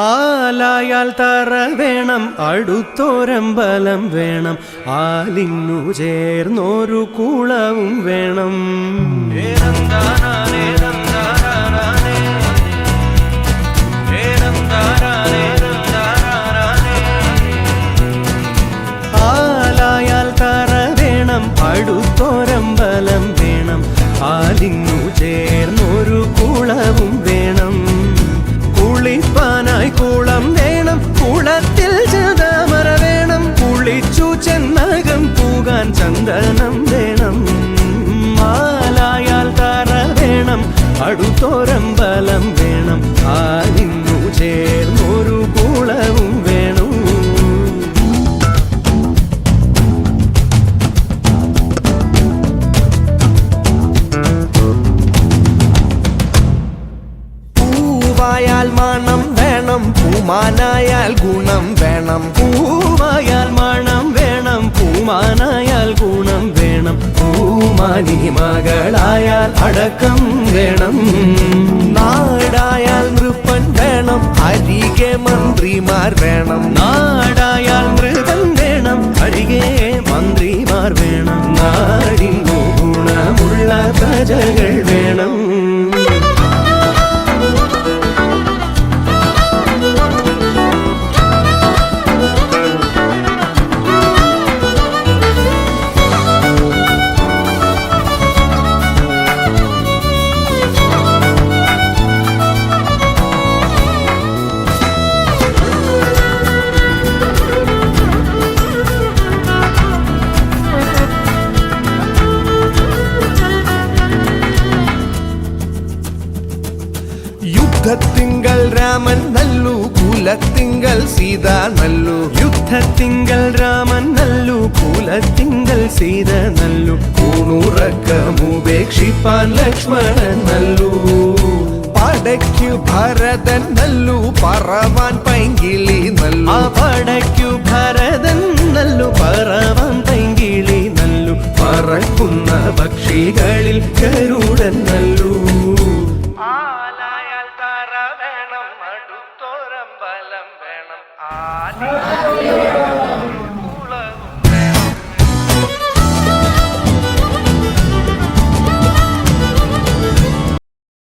ആലായാൽ തറ വേണം, അടുത്തോരമ്പലം വേണം, ആലിന്നു ചേർന്നൊരു കുളവും വേണം. ആലായാൽ തറ വേണം, അടുത്തോരമ്പലം വേണം, ആലിന്നു ചേർന്നൊരു കുളവും വേണം. കുളിപ്പാനായി കുളം വേണം, കുളത്തിൽ ചന്ദമര വേണം, കുളിച്ചു ചെന്നകം പൂകാൻ ചന്ദനം വേണം. ആലായാൽ തറ വേണം, അടുത്തോരമ്പലം വേണം, ആലിന്നു ചേർന്നൊരു കുളവും വേണം. പൂവായാൽ മണം വേണം, പൂമാനായാൽ ഗുണം വേണം. പൂവായാൽ മണം വേണം, പൂമാനായാൽ ഗുണം വേണം. പൂമാനി മകളായാൽ അടക്കം വേണം. നാടായാൽ നൃപ്പൻ വേണം, അരികെ മന്ത്രിമാർ വേണം. നാടായാൽ നൃപൻ വേണം, അരികെ മന്ത്രിമാർ വേണം. നാടിനു ഗുണമുള്ള പ്രജകൾ വേണം. യുദ്ധത്തിങ്കൽ രാമൻ നല്ലു, കുലത്തിങ്കൽ സീത നല്ലു. യുദ്ധത്തിങ്കൽ രാമൻ നല്ലു, കുലത്തിങ്കൽ സീത നല്ലു. ൂണുറക്കമുപേക്ഷിപ്പാൻ ലക്ഷ്മണൻ നല്ലു. പടയ്ക്കു ഭരതൻ നല്ലു, പറവാൻ പൈങ്കിളി നല്ലു. ആ പടയ്ക്കു ഭരതൻ നല്ലു, പറവാൻ പൈങ്കിളി നല്ലു. പറക്കുന്ന പക്ഷികളിൽ ഗരുഡൻ നല്ലു.